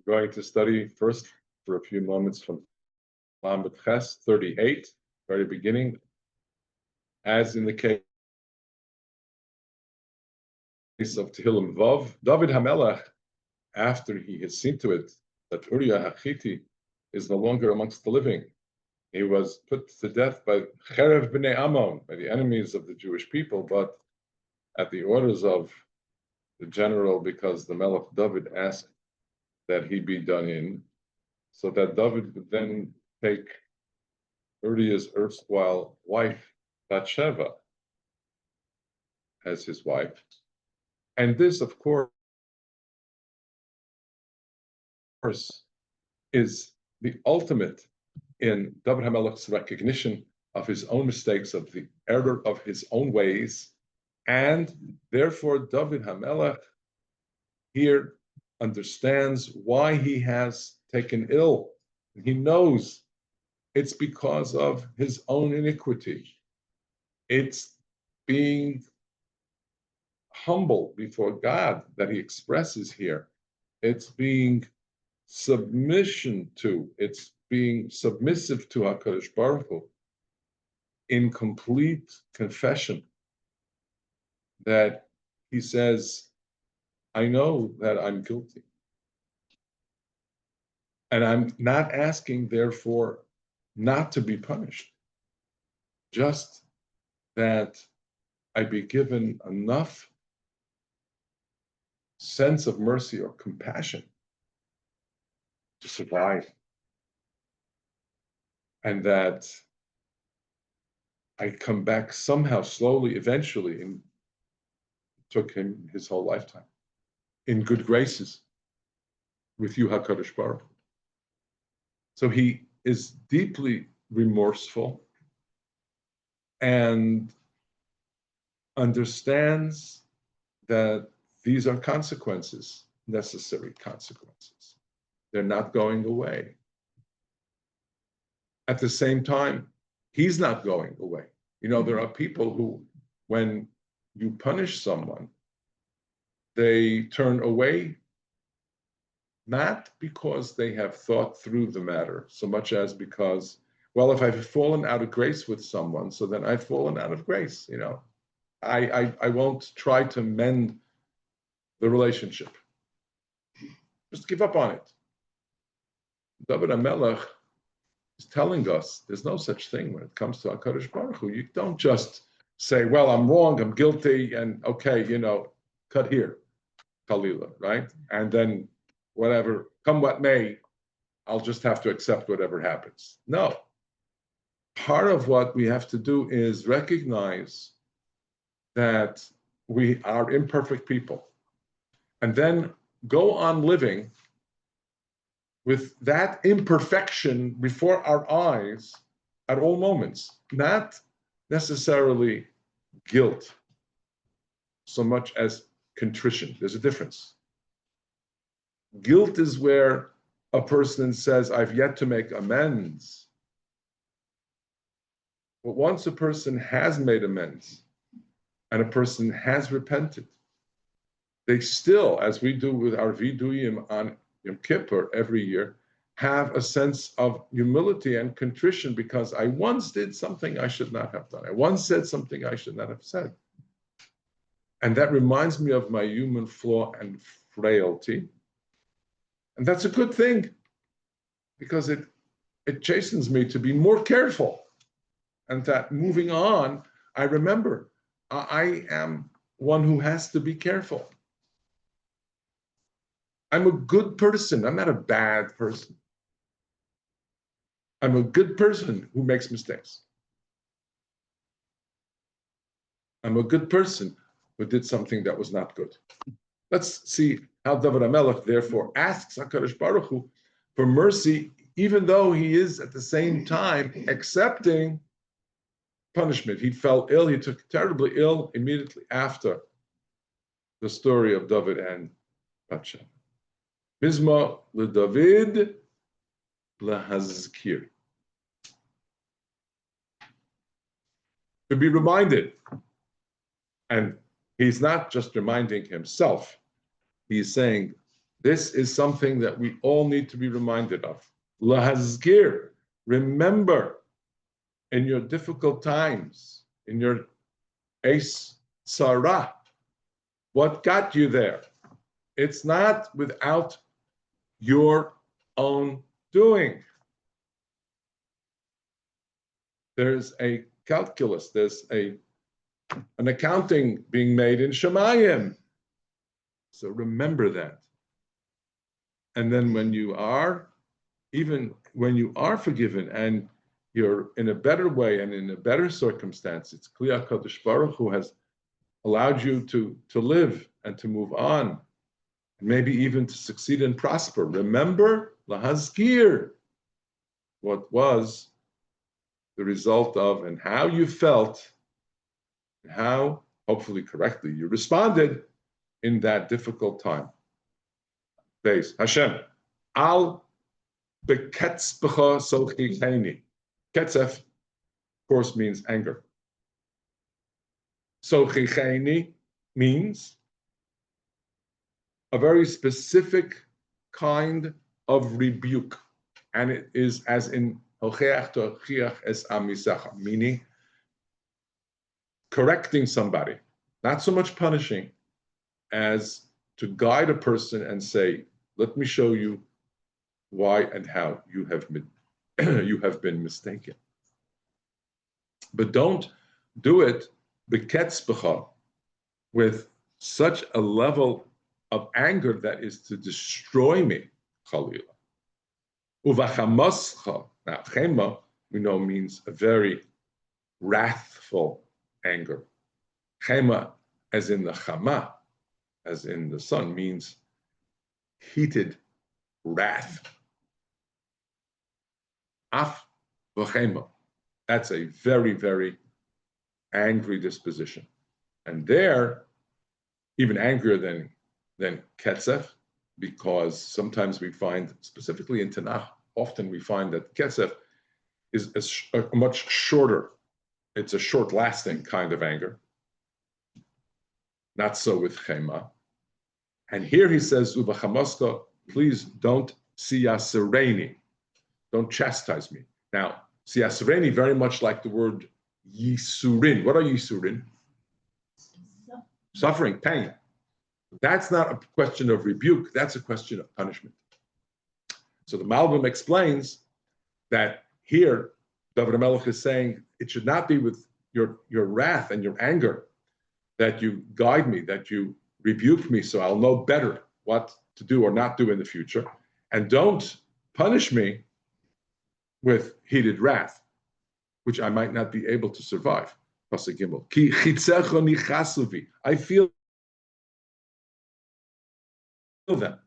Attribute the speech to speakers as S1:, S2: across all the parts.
S1: going to study first for a few moments from Lamed Ches 38, very beginning. As in the case of Tehillim Vav, David HaMelech, after he had seen to it that Uriah HaChiti is no longer amongst the living, he was put to death by Cherev B'nei Ammon, by the enemies of the Jewish people, but at the orders of the general, because the Melech David asked that he be done in, so that David would then take Uriah's erstwhile wife, Bathsheba, as his wife. And this, of course, is the ultimate in David HaMelech's recognition of his own mistakes, of the error of his own ways, and therefore David HaMelech here understands why he has taken ill. He knows it's because of his own iniquity. It's being humble before God that he expresses here. It's being submission to, it's being submissive to HaKadosh Baruch Hu in complete confession that he says, I know that I'm guilty. And I'm not asking, therefore, not to be punished, just that I be given enough sense of mercy or compassion to survive. And that I come back somehow, slowly, eventually, and took him his whole lifetime in good graces with you, HaKadosh Baruch Hu. So he is deeply remorseful and understands that these are consequences, necessary consequences. They're not going away. At the same time, he's not going away. You know, there are people who, when you punish someone, they turn away, not because they have thought through the matter, so much as because, well, if I've fallen out of grace with someone, so then I've fallen out of grace, you know. I won't try to mend the relationship. Just give up on it. David HaMelech is telling us there's no such thing when it comes to HaKadosh Baruch Hu. You don't just say, well, I'm wrong, I'm guilty, and okay, you know, cut here, Kalila, right? And then whatever, come what may, I'll just have to accept whatever happens. No. Part of what we have to do is recognize that we are imperfect people, and then go on living with that imperfection before our eyes at all moments, not necessarily guilt so much as contrition. There's a difference. Guilt is where a person says, I've yet to make amends. But once a person has made amends and a person has repented, they still, as we do with our Viduyim on Yom Kippur every year, have a sense of humility and contrition because I once did something I should not have done. I once said something I should not have said. And that reminds me of my human flaw and frailty. And that's a good thing because it chastens me to be more careful. And that moving on, I remember I am one who has to be careful. I'm a good person. I'm not a bad person. I'm a good person who makes mistakes. I'm a good person who did something that was not good. Let's see how David HaMelech therefore asks HaKadosh Baruch Hu for mercy, even though he is at the same time accepting punishment. He fell ill. He took terribly ill immediately after the story of David and Bathsheba. Mizmor LeDavid LeHazkir. To be reminded, and he's not just reminding himself, he's saying This is something that we all need to be reminded of. Lahazgir, remember in your difficult times, in your Eis Sarah, what got you there? It's not without your own doing. There's a calculus, there's an accounting being made in Shemayim. So remember that. And then even when you are forgiven and you're in a better way and in a better circumstance, it's Kli HaKadosh Baruch who has allowed you to live and to move on, and maybe even to succeed and prosper. Remember, lahazkir, what was the result of and how you felt, and how, hopefully correctly, you responded in that difficult time. Base Hashem, al beketzbecha sochicheni. Ketzef, of course, means anger. Sochicheni means a very specific kind of rebuke, and it is as in hocheach tochiach es amisecha, meaning correcting somebody, not so much punishing, as to guide a person and say, let me show you why and how you have been mistaken. But don't do it beketzbecha, with such a level of anger that is to destroy me, chalila. Uvachamascha, now chema, we know means a very wrathful anger. Chema, as in the chama, as in the sun, means heated wrath. Af v'chema, that's a very, very angry disposition. And there, even angrier than ketzef, because sometimes we find, specifically in Tanakh, often we find that ketzef is a much shorter, it's a short-lasting kind of anger. Not so with chema. And here he says, Ubachamaska, please don't siyasereni, don't chastise me. Now, siyasereni, very much like the word yisurin. What are yisurin? Suffering, pain. That's not a question of rebuke, that's a question of punishment. So the Malbim explains that here, David HaMelech is saying, it should not be with your wrath and your anger that you guide me, that you rebuke me so I'll know better what to do or not do in the future. And don't punish me with heated wrath, which I might not be able to survive. Pasuk Gimel. Ki chitzecha nichasuvi. I feel them.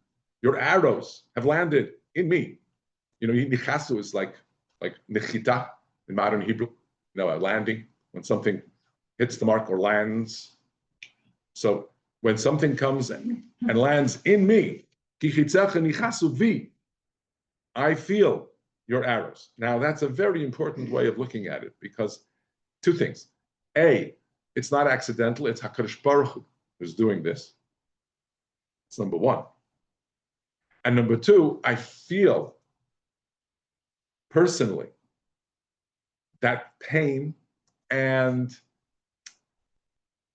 S1: Your arrows have landed in me. You know, nichasu is like nichita in modern Hebrew. You know, a landing, when something hits the mark or lands. So when something comes and lands in me, ki chitzecha nichasu vi, I feel your arrows. Now that's a very important way of looking at it, because two things. A, it's not accidental, it's HaKadosh Baruch Hu who's doing this. It's number one. And number two, I feel personally that pain and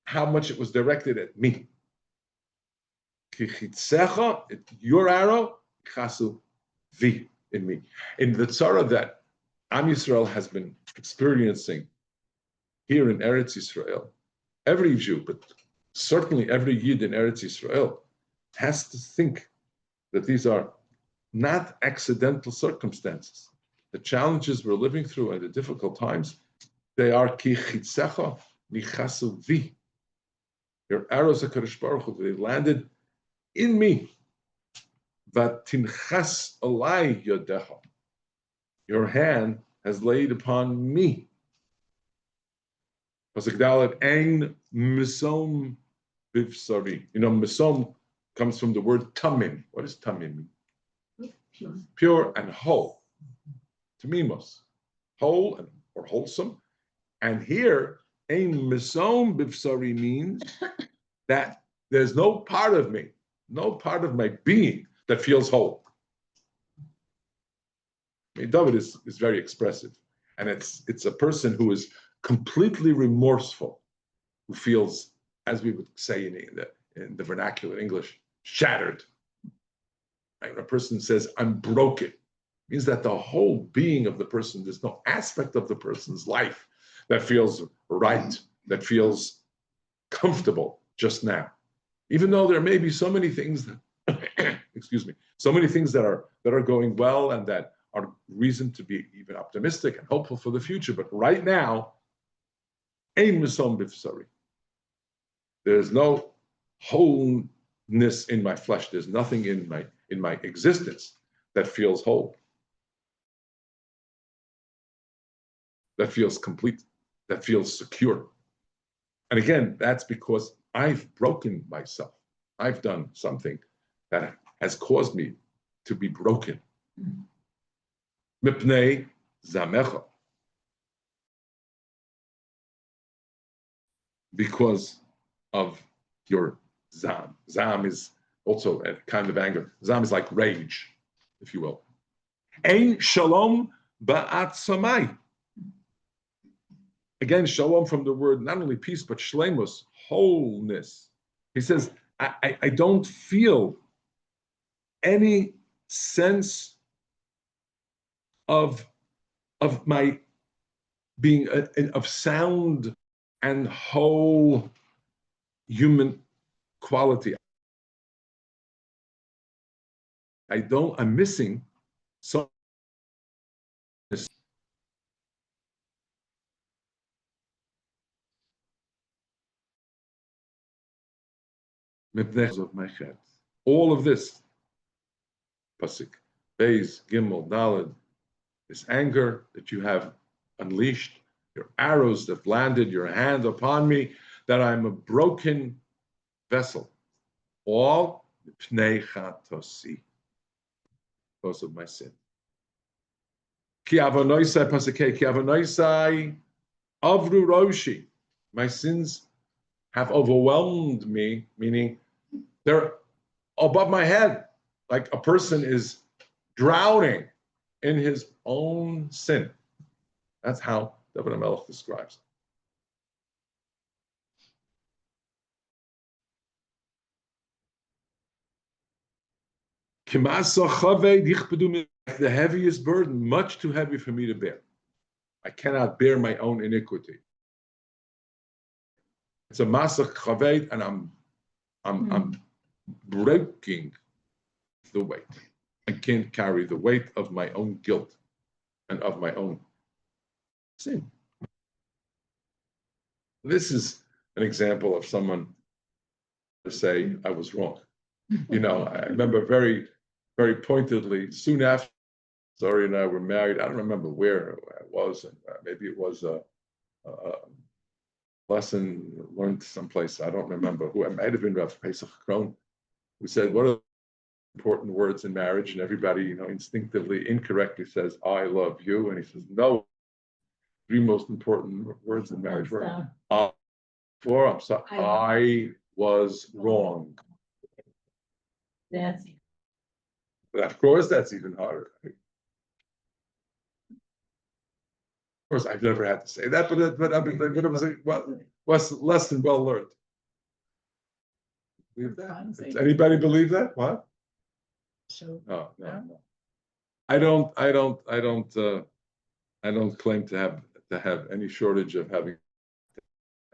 S1: how much it was directed at me. Your arrow, chasu vi, in me. In the tzara that Am Yisrael has been experiencing here in Eretz Yisrael, every Jew, but certainly every Yid in Eretz Yisrael, has to think that these are not accidental circumstances. The challenges we're living through and the difficult times, they are ki chitzecha nichasu vi. Your arrows of HaKadosh Baruch Hu, they landed in me. Vatinchas alai yodecha. Your hand has laid upon me. Pasuk Dalet, ein misom bivsari. You know, misom comes from the word tamim. What does tamim mean?
S2: Pure.
S1: Pure and whole. Tamimos. Whole and or wholesome. And here, ein misom bivsari means that there's no part of me, no part of my being, that feels whole. I mean, David is very expressive, and it's a person who is completely remorseful, who feels, as we would say in the vernacular English, shattered. Right? When a person says, "I'm broken," it means that the whole being of the person, there's no aspect of the person's life that feels right, that feels comfortable just now. Even though there may be so many things that, excuse me, so many things that are going well and that are reason to be even optimistic and hopeful for the future. But right now, ein misom b'fsari. There's no wholeness in my flesh. There's nothing in my existence that feels whole, that feels complete, that feels secure. And again, that's because I've broken myself. I've done something that has caused me to be broken. Mipnei zamecha. Because of your zam. Zam is also a kind of anger. Zam is like rage, if you will. Ein shalom ba'atzamai. Again, shalom from the word not only peace, but shlemus, wholeness. He says, I don't feel any sense of my being of sound and whole human quality. I'm missing some of my head. All of this, Pasuk, Beis, Gimel, Daled, this anger that you have unleashed, your arrows that landed your hand upon me, that I'm a broken vessel. All pnei chatosi, because of my sin. Ki avonoisai, Pasuk, ki avonoisai avru roshi. My sins have overwhelmed me, meaning they're above my head, like a person is drowning in his own sin. That's how David HaMelech describes it. The heaviest burden, much too heavy for me to bear. I cannot bear my own iniquity. It's a masach chaved, and I'm breaking the weight. I can't carry the weight of my own guilt and of my own sin. This is an example of someone to say, I was wrong. You know, I remember very, very pointedly, soon after Zori and I were married, I don't remember where it was, and maybe it was a lesson learned someplace, I don't remember who, it might have been Rav Pesach Kron, who said, what are important words in marriage? And everybody, you know, instinctively, incorrectly says, I love you. And he says, no, three most important words in marriage were, I'm sorry, I was wrong.
S2: That's
S1: But of course, that's even harder. Of course, I've never had to say that, but it was less than well learned. Believe that? Does anybody believe that? What?
S2: so.
S1: No. I don't claim to have any shortage of having.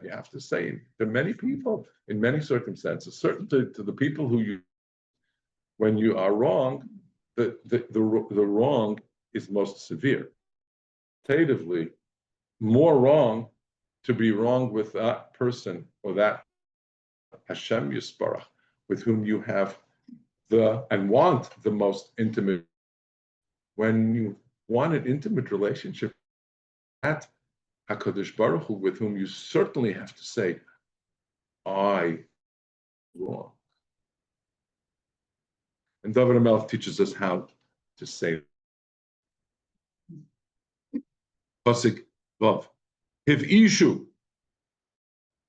S1: You have to say to many people in many circumstances, certainly to the people who when you are wrong, the wrong is most severe. Qualitatively, more wrong to be wrong with that person or that Hashem Yisparach, with whom you have and want the most intimate. When you want an intimate relationship, that HaKadosh Baruch Hu, with whom you certainly have to say, I wrong. And David HaMelech teaches us how to say Pasuk Vav. Hiv ishu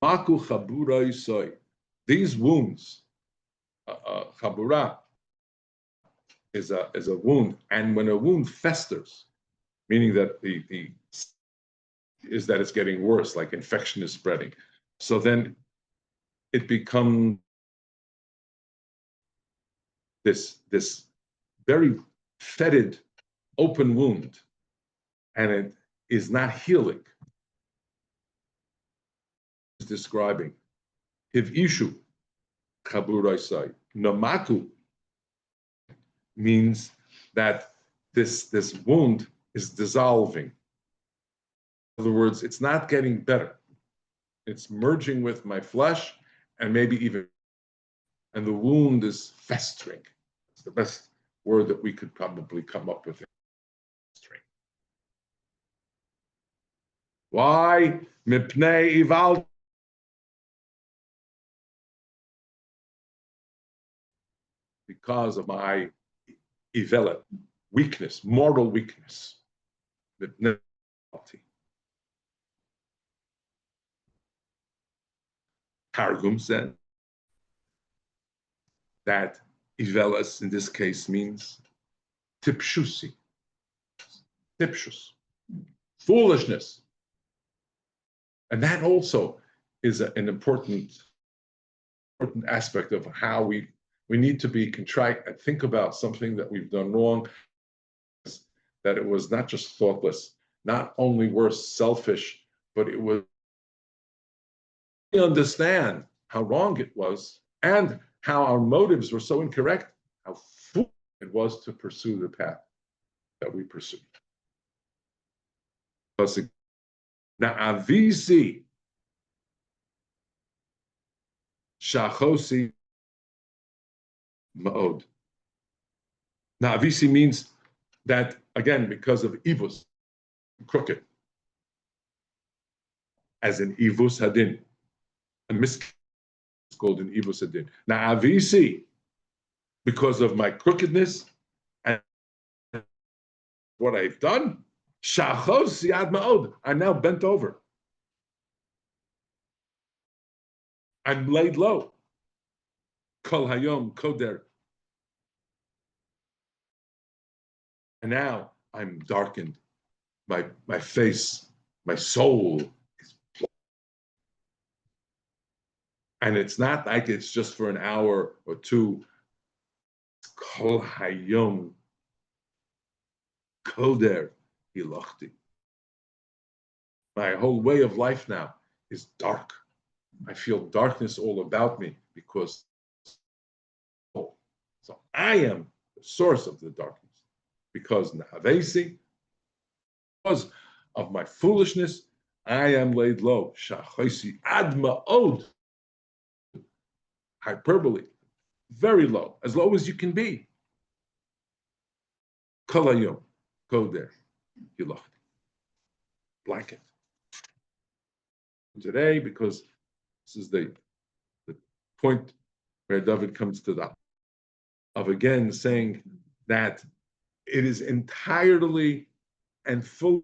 S1: maku chabura yisoi. These wounds, chabura, is a wound, and when a wound festers, meaning that the is that it's getting worse, like infection is spreading. So then it becomes this very fetid, open wound, and it is not healing. It's describing Hiv ishu chaburai namaku means that this wound is dissolving. In other words, it's not getting better. It's merging with my flesh and maybe even, and the wound is festering. It's the best word that we could probably come up with. Festering. Why? Mipnei ival. Because of my ivelet, weakness, mortal weakness. Mipnei. Targum said that Ivelas in this case means tipshusi, tipshus, foolishness. And that also is an important aspect of how we need to be contrite and think about something that we've done wrong, that it was not just thoughtless, not only worse, selfish, but it was understand how wrong it was and how our motives were so incorrect, how foolish it was to pursue the path that we pursued. Now, avisi shachosi ma'od. Now, avisi means that, again, because of ivus, crooked, as in ivus hadin, a mistake is called an ivus hadin. Now, avisi, because of my crookedness and what I've done, shachos yad ma'od, I'm now bent over. I'm laid low. Kol hayom koder. And now I'm darkened. My face, my soul is black. And it's not like it's just for an hour or two. Kol hayom koder hilachti. My whole way of life now is dark. I feel darkness all about me because so I am the source of the darkness. Because Nahavesi, because of my foolishness, I am laid low. Shachosi ad ma'od. Hyperbole, very low as you can be. Kolayom, go there. Hilachti. Blanket. Today, because this is the point where David comes to that, of again saying that it is entirely and fully,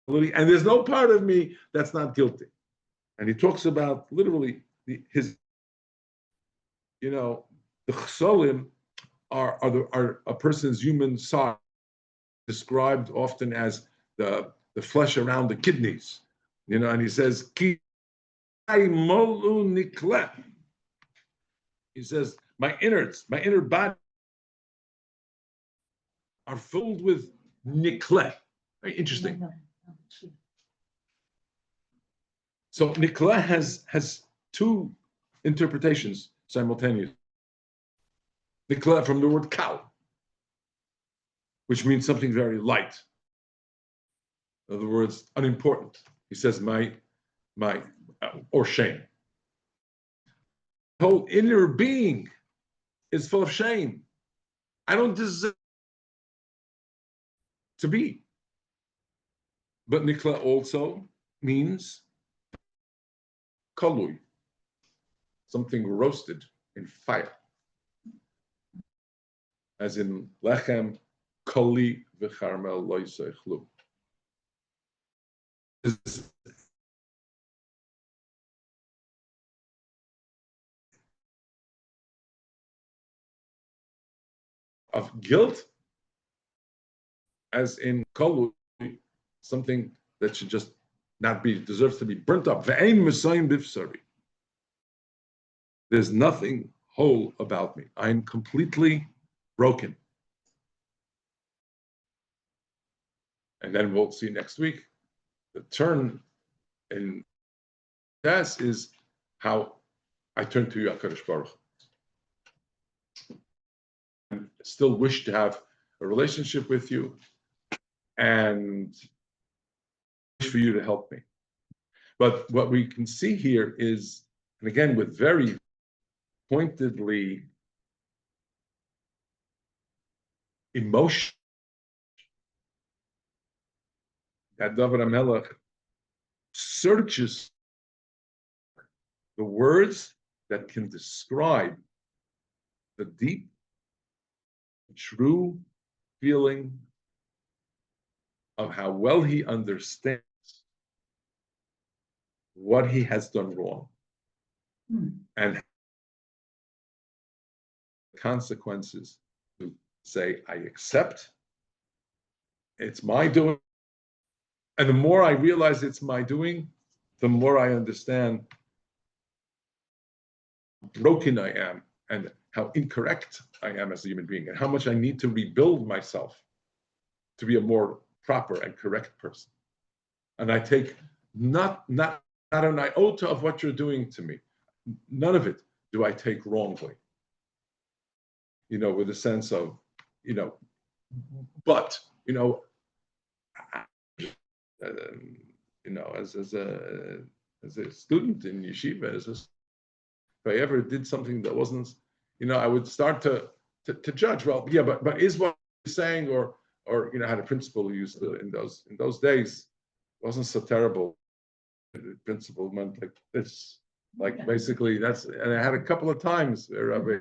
S1: and there's no part of me that's not guilty. And he talks about literally his, the chsolim are a person's human side, described often as the flesh around the kidneys, and he says, Ki molu nikle. He says, my inner body are filled with nikle. Very interesting. So nikle has two interpretations simultaneously. Nikle from the word kal, which means something very light. In other words, unimportant. He says, my or shame. The whole inner being is full of shame. I don't deserve to be. But nikla also means kalui, something roasted in fire. As in lechem koli v'charmel lo yiseichlu. of guilt, as in kolu, something that should just not be, deserves to be burnt up. There's nothing whole about me. I'm completely broken. And then we'll see next week. The turn in Tess is how I turn to you, HaKadosh Baruch. I still wish to have a relationship with you and wish for you to help me. But what we can see here is, and again, with very pointedly emotion, that David HaMelech searches the words that can describe the deep, true feeling of how well he understands what he has done wrong and consequences to say, I accept, it's my doing. And the more I realize it's my doing, the more I understand how broken I am and how incorrect I am as a human being and how much I need to rebuild myself to be a more proper and correct person. And I take not an iota of what you're doing to me. None of it do I take wrongly. With a sense of, but, as a student in yeshiva, if I ever did something that wasn't, I would start to judge. Well, yeah, but is what you're saying, or had a principal who used to in those days wasn't so terrible. The principal meant like this, like basically that's, and I had a couple of times where Rabbi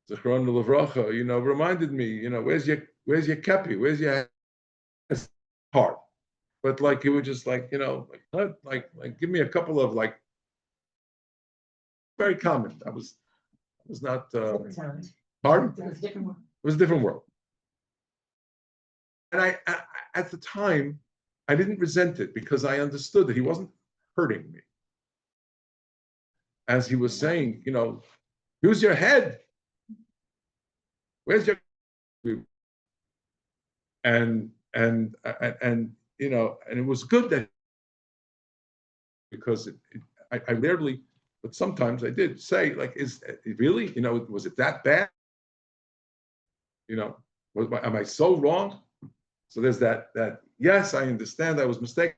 S1: Zichron Levracha, reminded me, where's your kepi, where's your heart? But like it was just like, like give me a couple of like very common. I was not pardon? It was a different world. It was a different world. And I at the time I didn't resent it because I understood that he wasn't hurting me. As he was saying, who's your head? Where's your and and it was good that, because I rarely, but sometimes I did say, like, is it really, was it that bad? Am I so wrong? So there's that yes, I understand I was mistaken.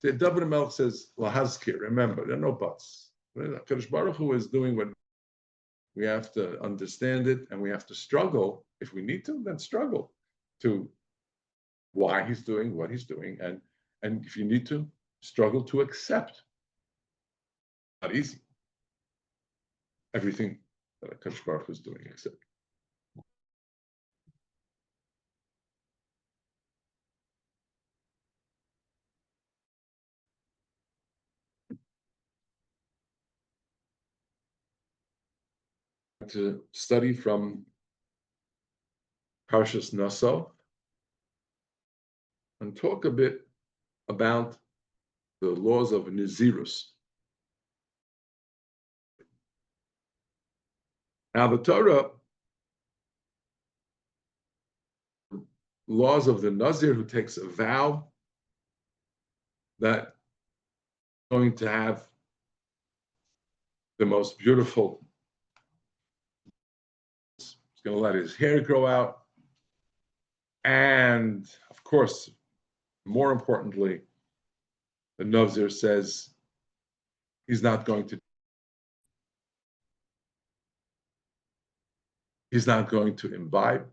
S1: The David HaMelech says, Lahazkir, remember, there are no buts. Kadosh Baruch Hu is doing what we have to understand it, and we have to struggle. If we need to, then struggle to why he's doing what he's doing, and if you need to, struggle to accept. Not easy. Everything that Kadosh Baruch Hu is doing, except. To study from Parshas Naso and talk a bit about the laws of Nazirus. Now, the Torah, laws of the Nazir who takes a vow that he's going to have the most beautiful, he's going to let his hair grow out, and of course, more importantly, the Nazir says he's not going to imbibe.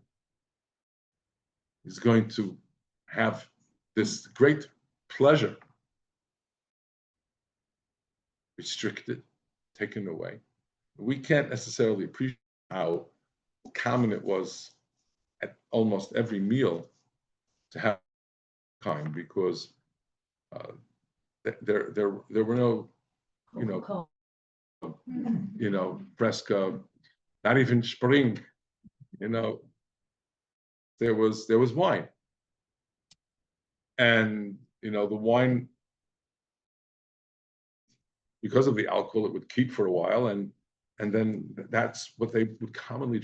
S1: He's going to have this great pleasure restricted, taken away. We can't necessarily appreciate how common it was at almost every meal to have kind, because there were no, Fresca, not even Spring, there was wine, and the wine, because of the alcohol, it would keep for a while, and then that's what they would commonly,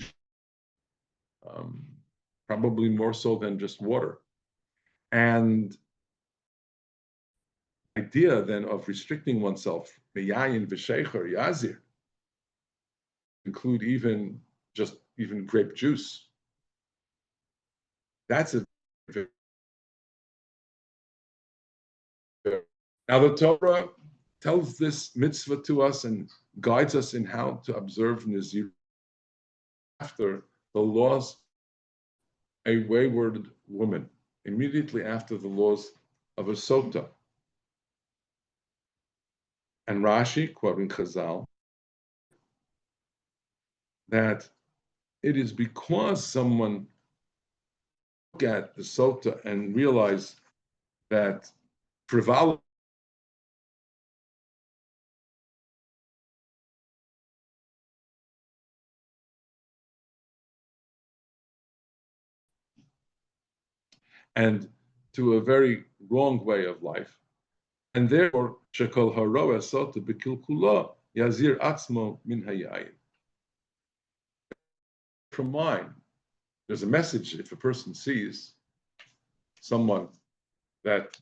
S1: probably more so than just water. And the idea then of restricting oneself, meyayin v'shecher yazir, include even grape juice. That's a now the Torah tells this mitzvah to us and guides us in how to observe Nazir after the laws a wayward woman, immediately after the laws of a sota. And Rashi, quoting Chazal, that it is because someone look at the sota and realize that frivolity and to a very wrong way of life, and therefore shekol haroa sota b'kilkulah yazir atzmo min hayayin. From wine, there's a message if a person sees someone that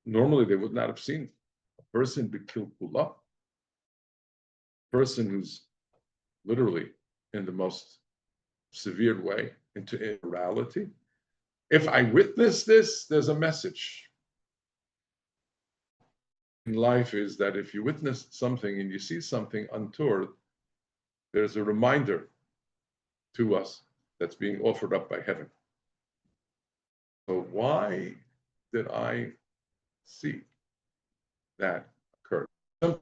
S1: normally they would not have seen, a person b'kilkulah, a person who's literally in the most severe way into immorality. If I witness this, there's a message in life is that if you witness something and you see something untoward, there's a reminder to us that's being offered up by heaven. So why did I see that occur? Some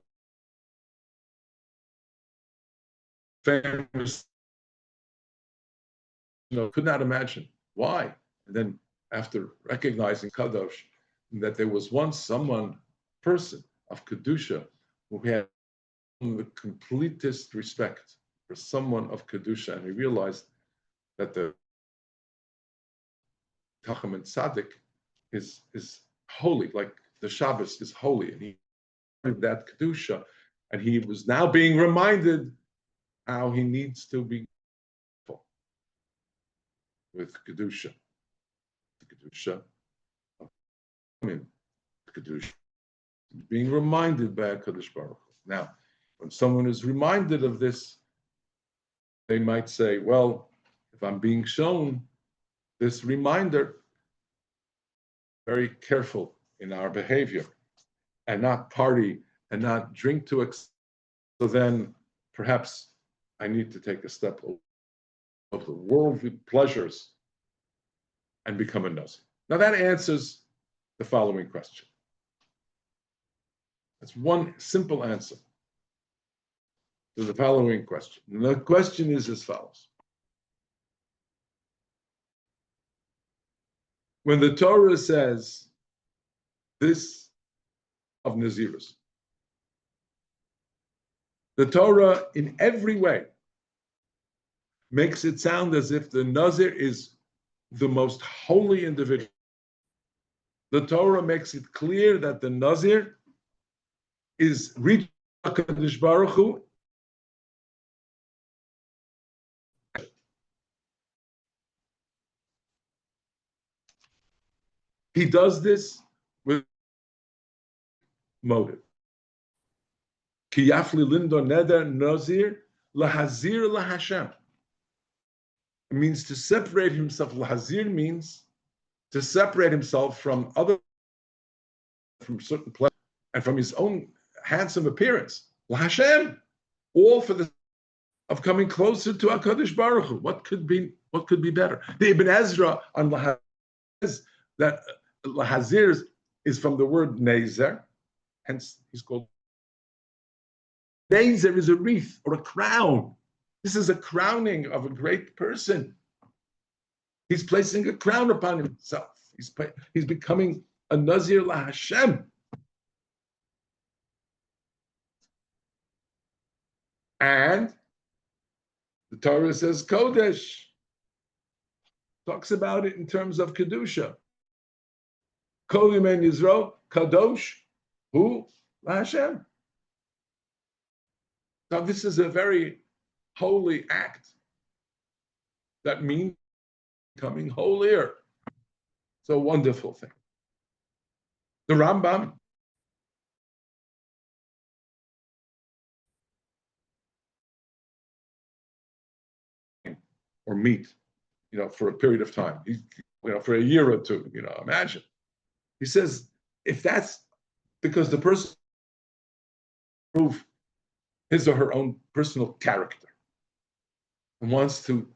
S1: families, could not imagine why. And then after recognizing Kadosh, that there was once person of Kedusha who had the completest respect for someone of Kedusha, and he realized that the Tacham and Tzaddik is holy, like the Shabbos is holy, and he had that Kedusha, and he was now being reminded how he needs to be careful with Kedusha. Kedusha, Kedusha, being reminded by HaKadosh Baruch Hu. Now, when someone is reminded of this, they might say, well, if I'm being shown this reminder, very careful in our behavior and not party and not drink to excess. So then perhaps I need to take a step of the worldly pleasures and become a Naso. Now that answers the following question. That's one simple answer to the following question. And the question is as follows. When the Torah says this of Nazirus, the Torah in every way makes it sound as if the Nazir is the most holy individual. The Torah makes it clear that the Nazir is reaching HaKadosh Baruch Hu. He does this with motive. Ki yafli lindo neder nazir lahazir lahashem. It means to separate himself. Lahazir means to separate himself from certain pleasures and from his own handsome appearance. LaHashem, all for the of coming closer to HaKadosh Baruch Hu. What could be better? The Ibn Ezra on Lahazir says that Lahazir is from the word Nezer, hence he's called. Nezer is a wreath or a crown. This is a crowning of a great person. He's placing a crown upon himself. He's becoming a Nazir LaHashem. And The Torah says Kodesh, talks about it in terms of Kedusha. Kol Yimei Yisro, Kadosh, who? Hashem. Now this is a very holy act. That means becoming holier. It's a wonderful thing. The Rambam or meat, for a period of time, for a year or two, imagine. He says, if that's because the person prove his or her own personal character and wants to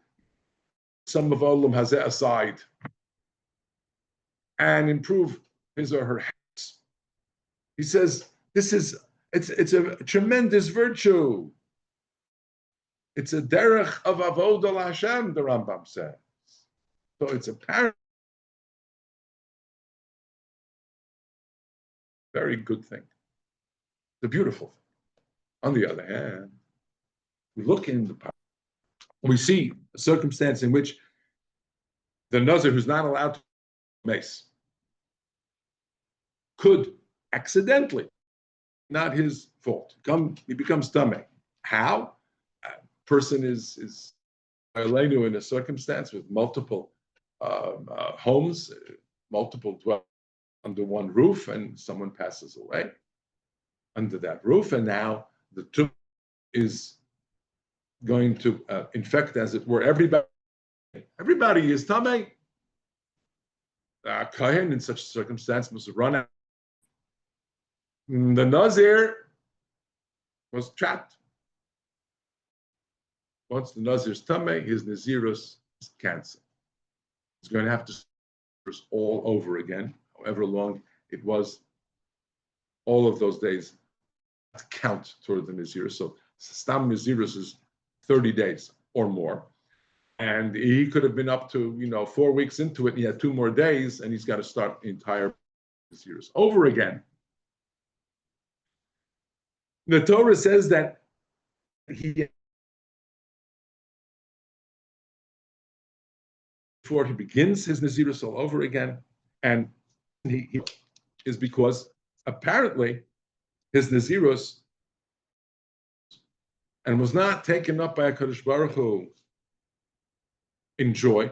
S1: some of Olam Hazeh aside and improve his or her habits. He says, it's a tremendous virtue. It's a derech of avodah Hashem, the Rambam says. So it's a very good thing. It's a beautiful thing. On the other hand, we look in the Parshas, we see a circumstance in which the Nazir, who's not allowed to mace, could accidentally, not his fault, he becomes tamei. How? A person is in a circumstance with multiple homes, multiple dwellings under one roof, and someone passes away under that roof, and now the tumor is going to infect, as it were, everybody. Everybody is tamei. Kohen in such a circumstance must run out. The Nazir was trapped. Once the Nazir's tamei, his Nazirus is canceled. He's going to have to start all over again, however long it was. All of those days to count toward the Nazirus. So Stam Nazirus is 30 days or more. And he could have been up to 4 weeks into it, and he had 2 more days, and he's got to start the entire Nazirus over again. The Torah says that before he begins his Nazirus all over again, and he is because apparently his Nazirus and was not taken up by a Kadosh Baruch Hu in joy,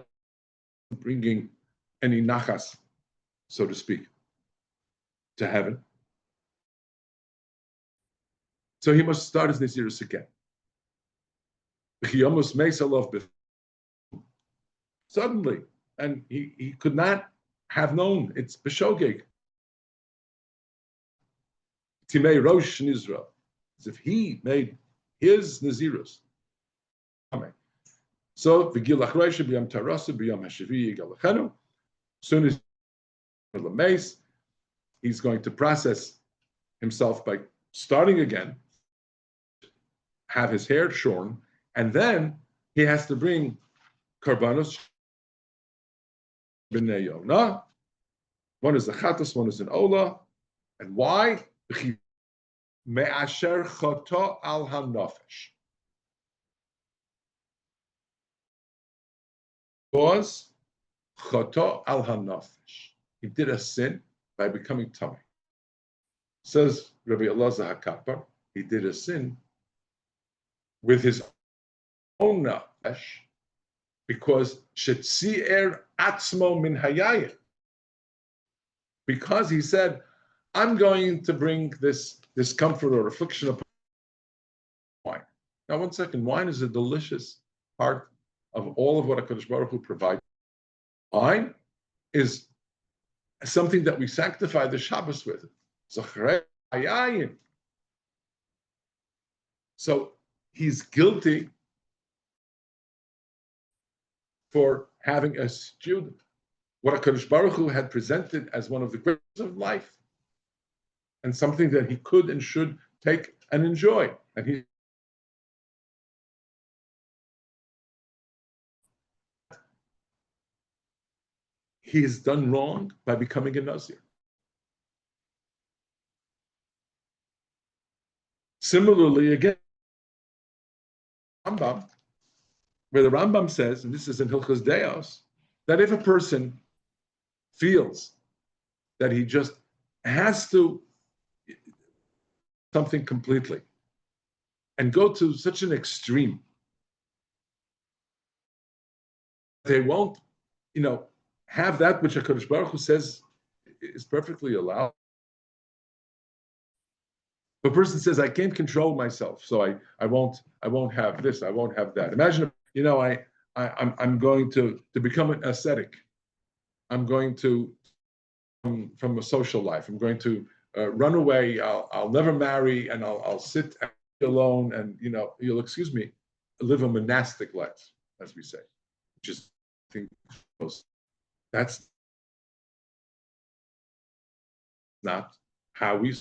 S1: bringing any nachas, so to speak, to heaven. So he must start his Nazirus again. He almost makes a love suddenly, and he could not have known. It's b'shogeg. Timei Rosh in Israel, as if he made his Nazirus. Amen. So the Gil Achreisha b'yam Tarasa b'yam Hashavi Yigalachenu. Soon as Lameis, he's going to process himself by starting again, have his hair shorn, and then he has to bring karbanos b'nei Yonah. One is a chatas, one is an olah, and why? Me'asher choto al hanofesh. Because choto al hanofesh, he did a sin by becoming tamei. Says Rabbi Elazar HaKapar, he did a sin with his own nafesh, because shetzier atzmo min hayayin, because he said, I'm going to bring this discomfort or affliction upon wine. Now, 1 second. Wine is a delicious part of all of what HaKadosh Baruch Hu provides. Wine is something that we sanctify the Shabbos with. So he's guilty for having a student, what HaKadosh Baruch Hu had presented as one of the greatest of life, and something that he could and should take and enjoy. And he has done wrong by becoming a Nazir. Similarly, again, Rambam where the Rambam says, and this is in Hilchos Deos, that if a person feels that he just has to something completely and go to such an extreme, they won't, have that which HaKadosh Baruch Hu says is perfectly allowed. If a person says, I can't control myself, so I won't have this, I won't have that. Imagine, I'm going to become an ascetic. I'm going to from a social life. I'm going to run away. I'll never marry, and I'll sit alone, and you'll excuse me, live a monastic life, as we say, which is, I think, that's not how we.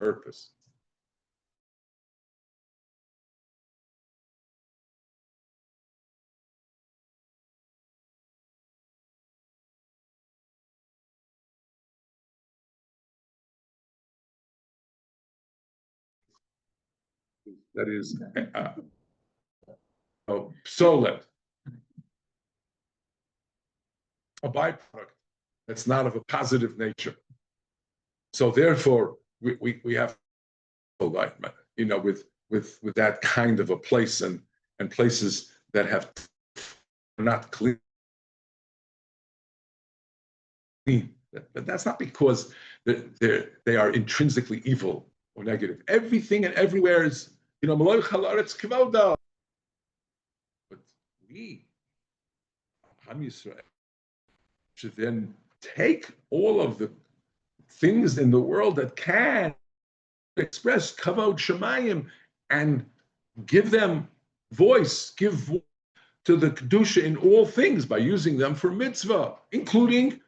S1: Purpose. That is psolet, a byproduct that's not of a positive nature. So therefore, we have, with that kind of a place and places that have not clean. But that's not because they are intrinsically evil or negative. Everything and everywhere is, but we, Am Yisrael, should then take all of the things in the world that can express kavod shemayim and give them voice, give voice to the kedusha in all things by using them for mitzvah, including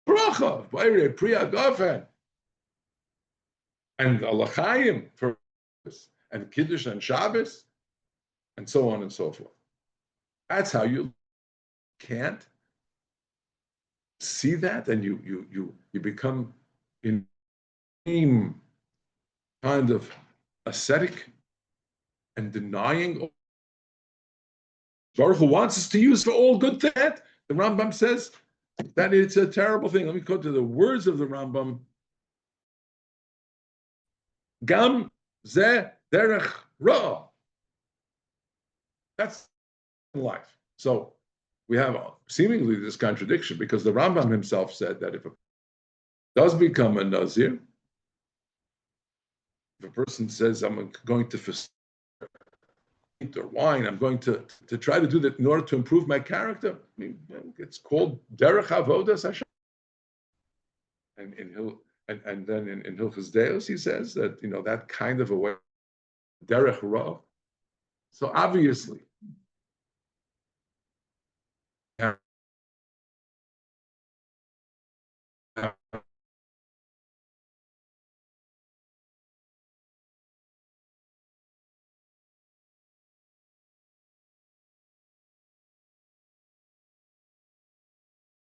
S1: bracha, priya gafen, and alachayim for and kiddush and Shabbos, and so on and so forth. That's how you can't see that, and you become in kind of ascetic and denying Baruch Hu wants us to use for all good things. The Rambam says that it's a terrible thing. Let me go to the words of the Rambam. Gam ze derech ra. That's life. So we have seemingly this contradiction because the Rambam himself said that if a does become a Nazir, if a person says, I'm going to or wine, I'm going to try to do that in order to improve my character, I mean, it's called Derech Avodas Hashem. And then in Hilchos Deos, he says that, that kind of a way, Derech Ra. So obviously,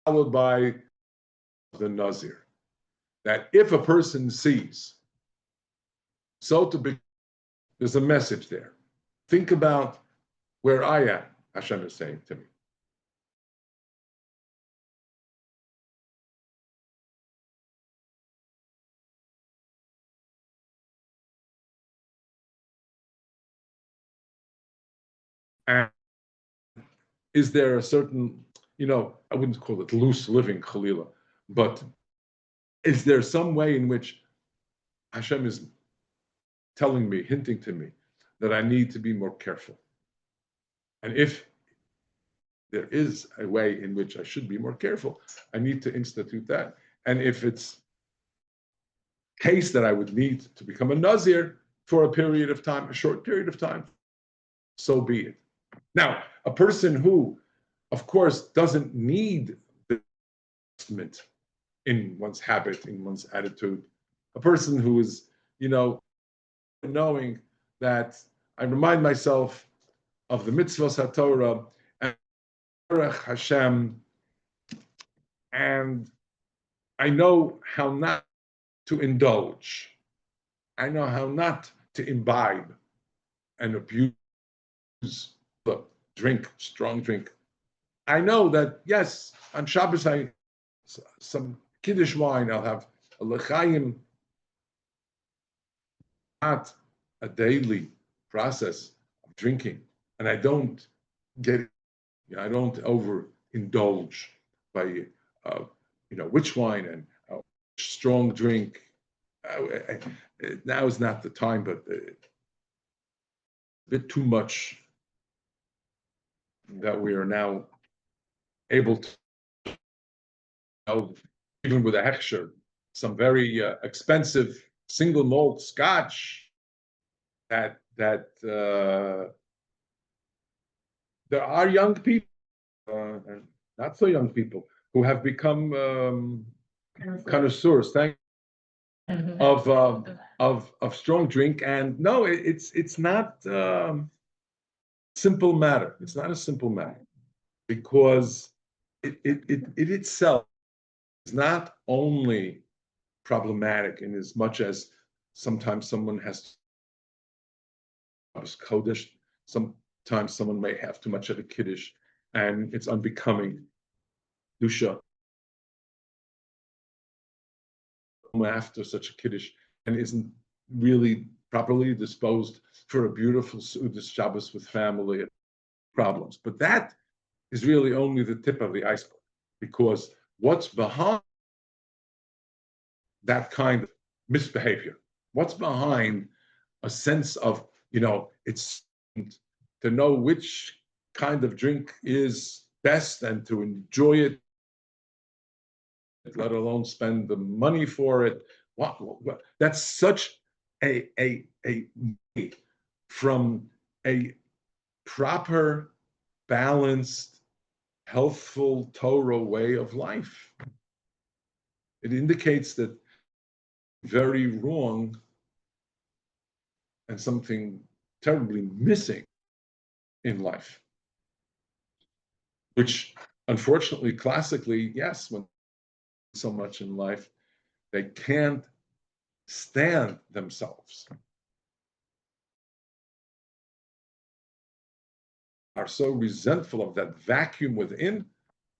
S1: followed by the Nazir, that if a person sees, so to be, there's a message there. Think about where I am, Hashem is saying to me. And is there a certain, I wouldn't call it loose living, Khalila, but is there some way in which Hashem is telling me, hinting to me, that I need to be more careful? And if there is a way in which I should be more careful, I need to institute that. And if it's case that I would need to become a Nazir for a period of time, a short period of time, so be it. Now, a person who of course, doesn't need the adjustment in one's habit, in one's attitude. A person who is, knowing that I remind myself of the mitzvahs HaTorah and Hashem, and I know how not to indulge. I know how not to imbibe and abuse the drink, strong drink. I know that, yes, on Shabbos, some Kiddush wine, I'll have a l'chaim, not a daily process of drinking. And I don't overindulge by, which wine and strong drink. Now is not the time, but a bit too much that we are now able to, even with a hechsher, some very expensive single malt scotch that there are young people, and not so young people, who have become connoisseurs. Of strong drink, and no, it's not simple matter. It's not a simple matter, because it itself is not only problematic in as much as sometimes someone has kodesh, sometimes someone may have too much of a kiddush, and it's unbecoming dusha after such a kiddush, and isn't really properly disposed for a beautiful Seudas Shabbos with family problems. But that is really only the tip of the iceberg, because what's behind that kind of misbehavior, what's behind a sense of, it's to know which kind of drink is best and to enjoy it, let alone spend the money for it. What that's such a from a proper, balanced, healthful Torah way of life. It indicates that very wrong and something terribly missing in life, which unfortunately, classically, yes, when so much in life, they can't stand themselves, are so resentful of that vacuum within,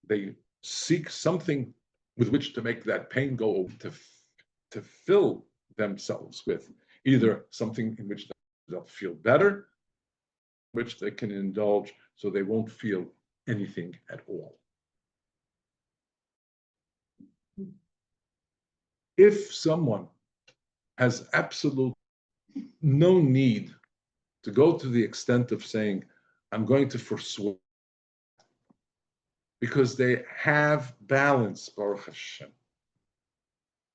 S1: they seek something with which to make that pain go, to fill themselves with either something in which they'll feel better, which they can indulge so they won't feel anything at all. If someone has absolute no need to go to the extent of saying, I'm going to forswear, because they have balance, Baruch Hashem,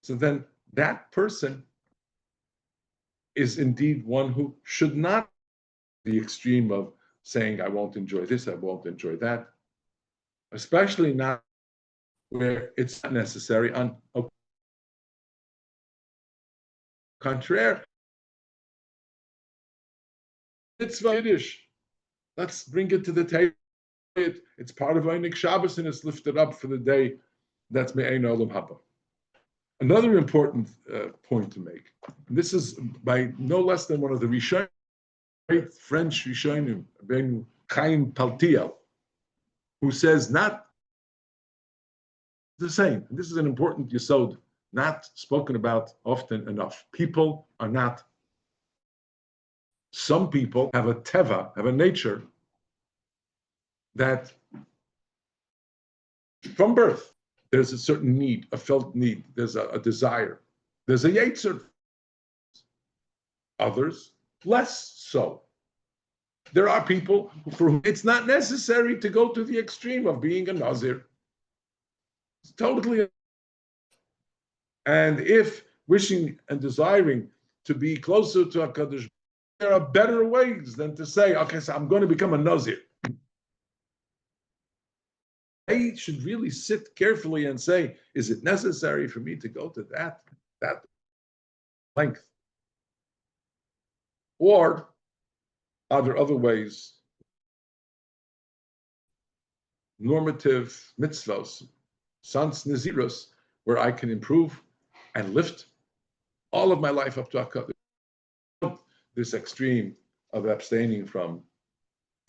S1: so then that person is indeed one who should not be the extreme of saying, I won't enjoy this, I won't enjoy that, especially not where it's not necessary. On a contrary, it's Yiddish. Let's bring it to the table. It's part of Einik Shabbos, and it's lifted up for the day. That's Me'ein Olam Haba. Another important point to make, and this is by no less than one of the Rishonim, great French Rishonim, Ben Chaim Paltiel, who says not the same. This is an important yesod, not spoken about often enough. People are not. Some people have a teva, have a nature that from birth, there's a certain need, a felt need, there's a desire, there's a yetzer. Others, less so. There are people for whom it's not necessary to go to the extreme of being a Nazir. It's totally. And if wishing and desiring to be closer to HaKadosh, there are better ways than to say, okay, so I'm going to become a Nazir. they should really sit carefully and say, is it necessary for me to go to that length? Or are there other ways, normative mitzvos, sans nazirus, where I can improve and lift all of my life up to Akkad? This extreme of abstaining from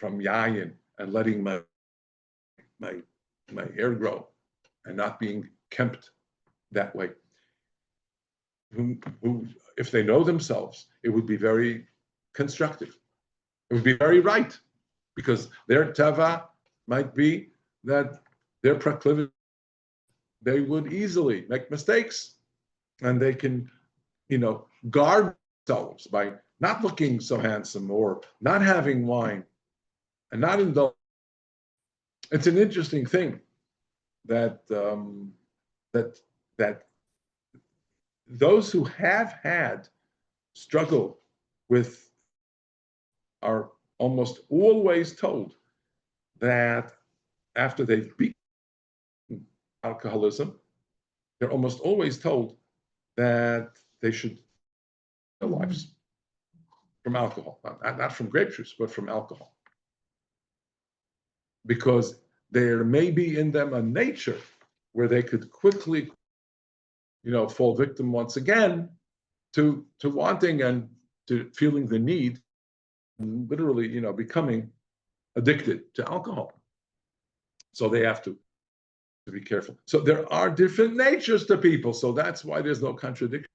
S1: yayin and letting my hair grow and not being kempt that way. Who, if they know themselves, it would be very constructive. It would be very right, because their tava might be that their proclivity, they would easily make mistakes, and they can, guard themselves by not looking so handsome or not having wine and not indulge. It's an interesting thing that that those who have had struggle with are almost always told that after they've beaten alcoholism, they're almost always told that they should their lives from alcohol, not from grape juice, but from alcohol. Because there may be in them a nature where they could quickly, fall victim once again to wanting and to feeling the need, and literally, becoming addicted to alcohol. So they have to be careful. So there are different natures to people. So that's why there's no contradiction.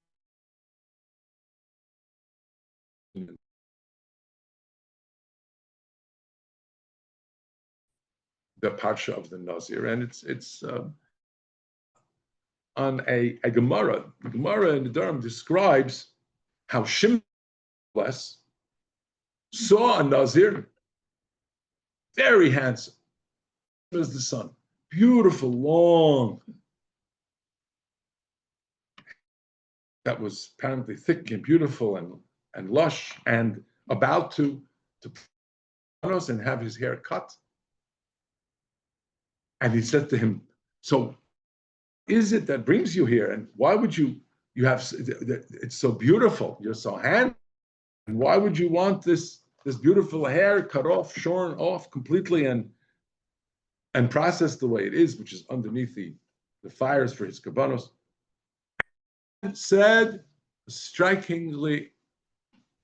S1: The parsha of the Nazir, and it's on a Gemara. The Gemara in the Durham describes how Shimon saw a Nazir, very handsome as the sun, beautiful, long, that was apparently thick and beautiful and lush, and about to and have his hair cut. And he said to him, so is it that brings you here? And why would you have, it's so beautiful, you're so handsome, and why would you want this beautiful hair cut off, shorn off completely and processed the way it is, which is underneath the fires for his kabbanos? Said a strikingly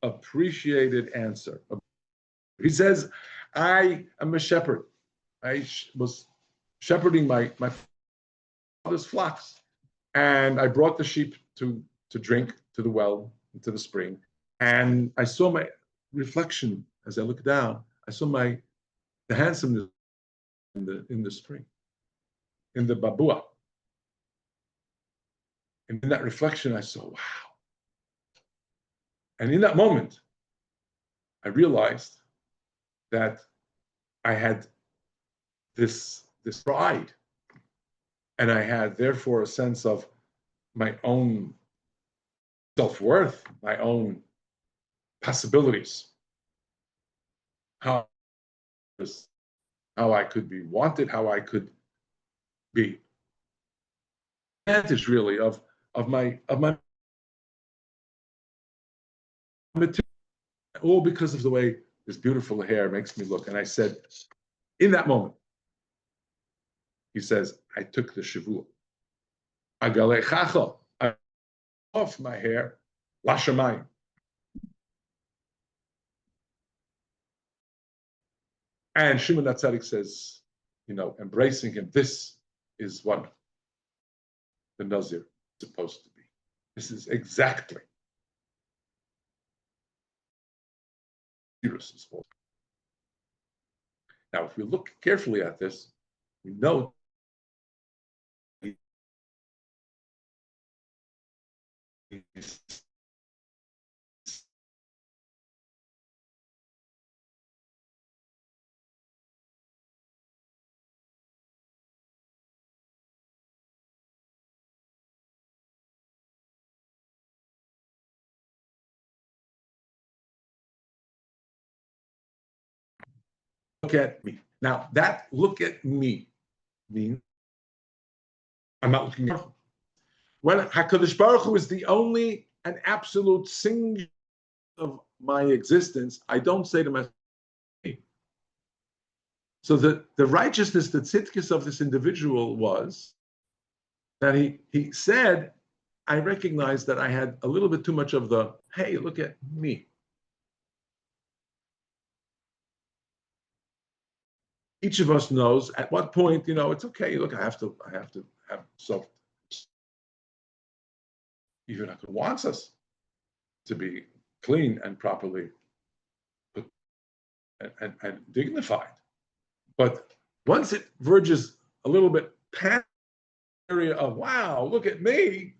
S1: appreciated answer. He says, I am a shepherd. I was shepherding my father's flocks, and I brought the sheep to drink to the well, to the spring, and I saw my reflection as I looked down. I saw the handsomeness in the spring, in the babua. And in that reflection, I saw, wow. And in that moment, I realized that I had this pride, and I had therefore a sense of my own self-worth, my own possibilities, how I could be wanted, how I could be advantage really of my material, all because of the way this beautiful hair makes me look. And I said, in that moment, he says, I took the shavua. Agalechacha, I off my hair, lashamayim. And Shimon HaTzadik says, embracing him, this is what the Nazir is supposed to be. This is exactly is supposed to be. Now, if we look carefully at this, we know look at me. Now, that look at me means I'm not looking at. When HaKadosh Baruch Hu is the only and absolute singular of my existence, I don't say to myself. So the righteousness, the tzidkis of this individual was that he said, I recognized that I had a little bit too much of the, hey, look at me. Each of us knows at what point, it's okay. Look, I have to have self. Even if it wants us to be clean and properly put and dignified. But once it verges a little bit past the area of, wow, look at me,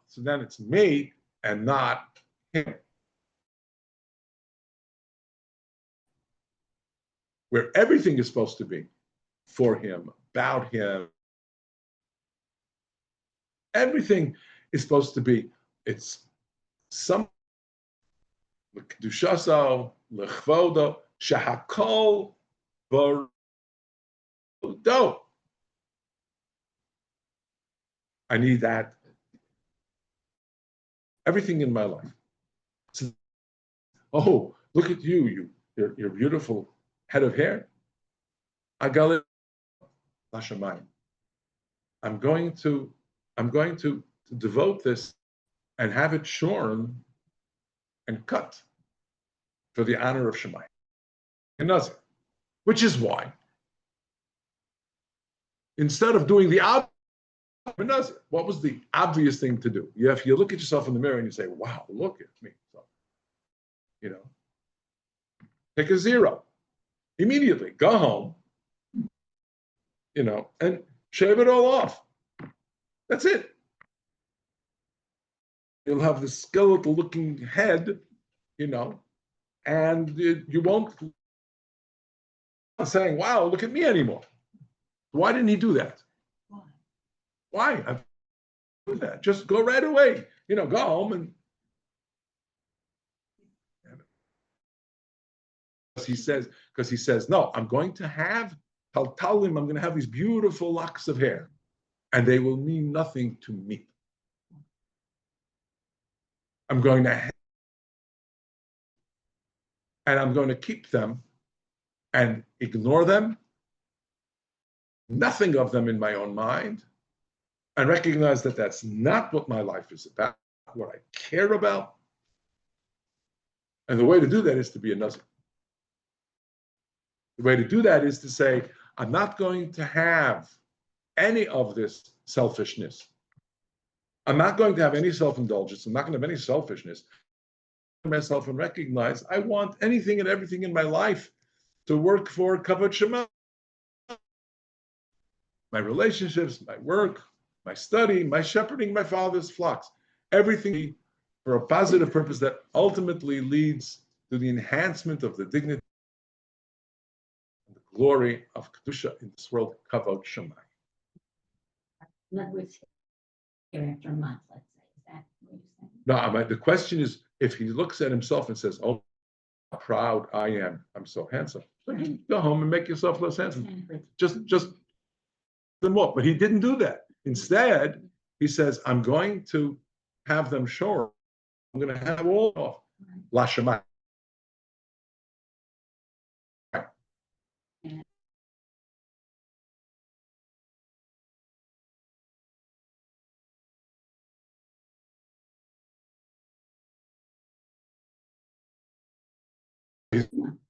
S1: so then it's me and not him. Where everything is supposed to be for him, about him. Everything is supposed to be, it's some l'kedushaso, l'chvodo, shehakol v'do. I need that. Everything in my life. So, oh, look at you, your beautiful head of hair. Agalit Lashamayim. I'm going to devote this and have it shorn and cut for the honor of Shemayim. And Nazir. Which is why, instead of doing the obvious, what was the obvious thing to do? If you look at yourself in the mirror and you say, wow, look at me. So, take a zero. Immediately, go home, and shave it all off. That's it. You'll have this skeletal looking head, and you won't saying, wow, look at me anymore. Why didn't he do that? Why? I do that. Just go right away. Go home and he says, no, I'm going to have taltalim, I'm going to have these beautiful locks of hair, and they will mean nothing to me. I'm going to keep them and ignore them, nothing of them in my own mind, and recognize that that's not what my life is about, what I care about. And the way to do that is to be a Nazir. The way to do that is to say, I'm not going to have any of this selfishness. I'm not going to have any self-indulgence. I'm not going to have any selfishness. Myself and recognize I want anything and everything in my life to work for Kavod Shema. My relationships, my work, my study, my shepherding my father's flocks, everything for a positive purpose that ultimately leads to the enhancement of the dignity and the glory of Kedusha in this world, Kavod Shema.
S2: Not with here after a month, let's say. Is that what you're saying?
S1: No, the question is, if he looks at himself and says, oh, how proud I am, I'm so handsome. So you go home and make yourself less handsome. Just them up. But he didn't do that. Instead, he says, I'm going to have them short. I'm going to have all off. Lashema.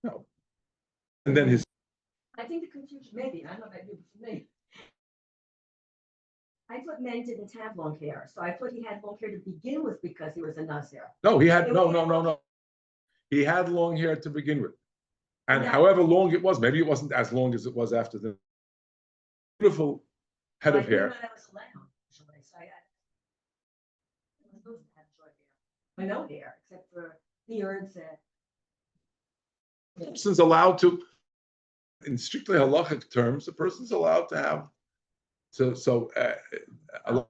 S1: No. And then his.
S3: I think the confusion, maybe, I don't know about you, but for me. I thought men didn't have long hair, so I thought he had long hair to begin with because he was a Nazir.
S1: No, he had no. He had long hair to begin with, and however long it was, maybe it wasn't as long as it was after the beautiful head of hair.
S3: I was allowed, so I was supposed to have short hair, or no hair, except for beards and.
S1: A person's allowed to, in strictly halachic terms, a person's allowed to have. A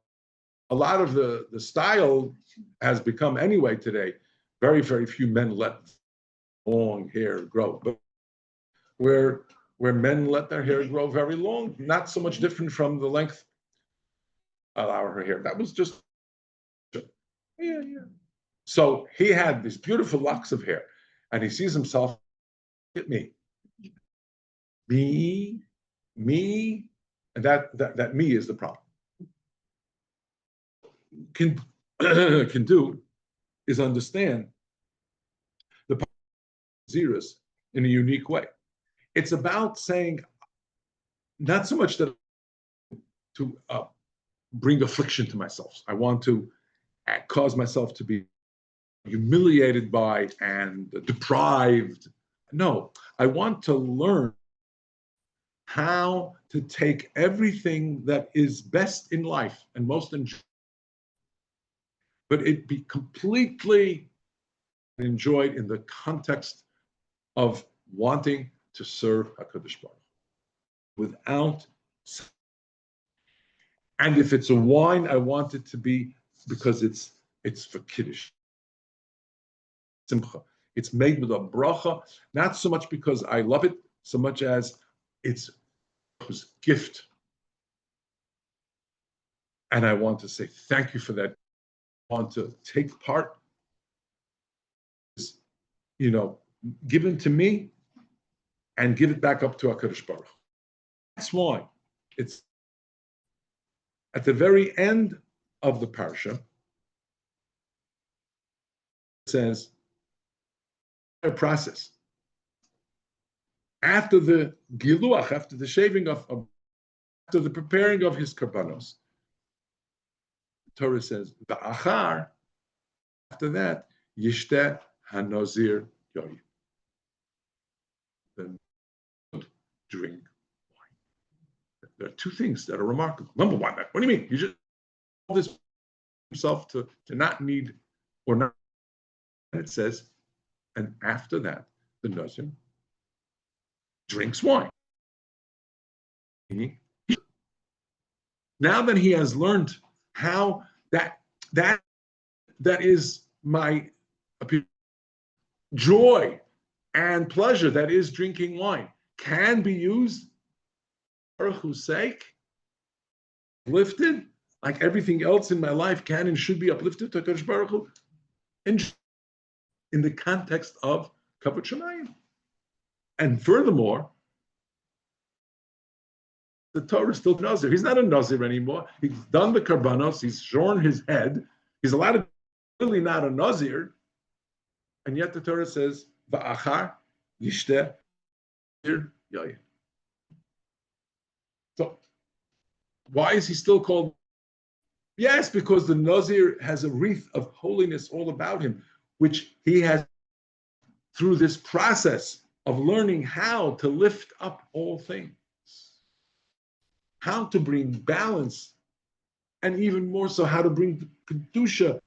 S1: lot of the style has become anyway today. Very, very few men let long hair grow. But where where men let their hair grow very long, not so much different from the length of her hair. That was just, yeah. So he had these beautiful locks of hair, and he sees himself, at me, and that me is the problem. Can do is understand the Zeros in a unique way. It's about saying, not so much that to bring affliction to myself. I want to cause myself to be humiliated by and deprived. No, I want to learn how to take everything that is best in life and most enjoyable, but it be completely enjoyed in the context of wanting to serve HaKadosh Baruch without. And if it's a wine, I want it to be because it's for Kiddush. Simcha. It's made with a bracha, not so much because I love it, so much as it's a gift. And I want to say thank you for that. I want to take part, given to me, and give it back up to HaKadosh Baruch. That's why it's at the very end of the parsha. It says a process after the giluach, after the shaving after the preparing of his karbanos. The Torah says the achar. After that, yishteh hanozir yoy. Then drink wine. There are two things that are remarkable. Number one, what do you mean? You just told this himself to not need or not. And it says, and after that, the Nazir drinks wine. Now that he has learned how that is my joy and pleasure, that is drinking wine, can be used for Baruch Hu's sake, lifted, like everything else in my life can and should be uplifted to HaKadosh Baruch Hu, in the context of Kavod Shamayim. And furthermore, the Torah is still Nazir. He's not a Nazir anymore. He's done the Karbanos. He's shorn his head. He's allowed to be really not a Nazir. And yet the Torah says, Va'achar yishteh yayin. So why is he still called? Yes, because the Nazir has a wreath of holiness all about him, which he has through this process of learning how to lift up all things, how to bring balance, and even more so, how to bring Kedusha,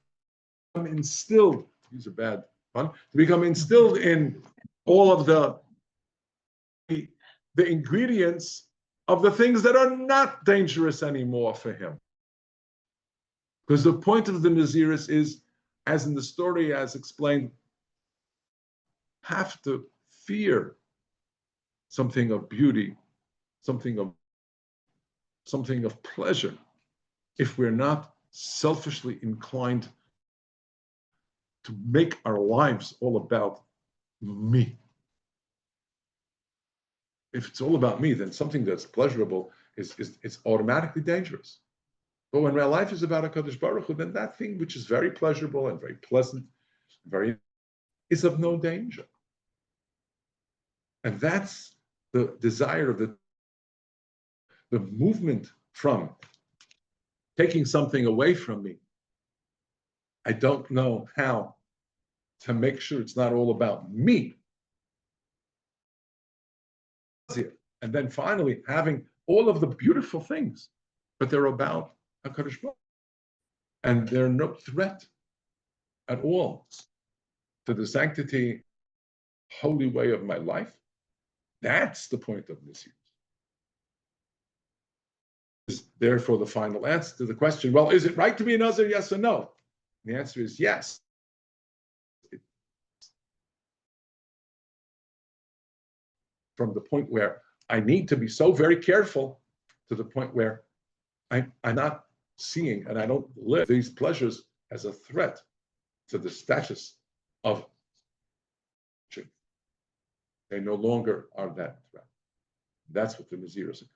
S1: become instilled, these are bad fun, to become instilled in all of the ingredients of the things that are not dangerous anymore for him. Because the point of the Naziris is, as in the story as explained, have to fear something of beauty, something of pleasure, if we're not selfishly inclined to make our lives all about me. If it's all about me, then something that's pleasurable is automatically dangerous. But when my life is about HaKadosh Baruch Hu, then that thing which is very pleasurable and very pleasant, is of no danger. And that's the desire of the movement from taking something away from me. I don't know how to make sure it's not all about me. And then finally having all of the beautiful things, but they're about HaKadosh Baruch Hu. And they're no threat at all to the sanctity, holy way of my life. That's the point of this. Therefore, the final answer to the question, well, is it right to be a Nazir, yes or no? The answer is yes. From the point where I need to be so very careful to the point where I'm not seeing and I don't live these pleasures as a threat to the status of children. They no longer are that threat. That's what the Naziris are.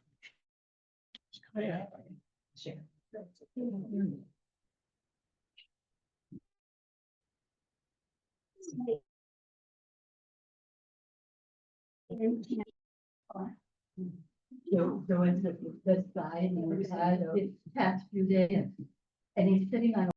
S2: Sure.
S4: So it's the side and the past few days, and he's sitting on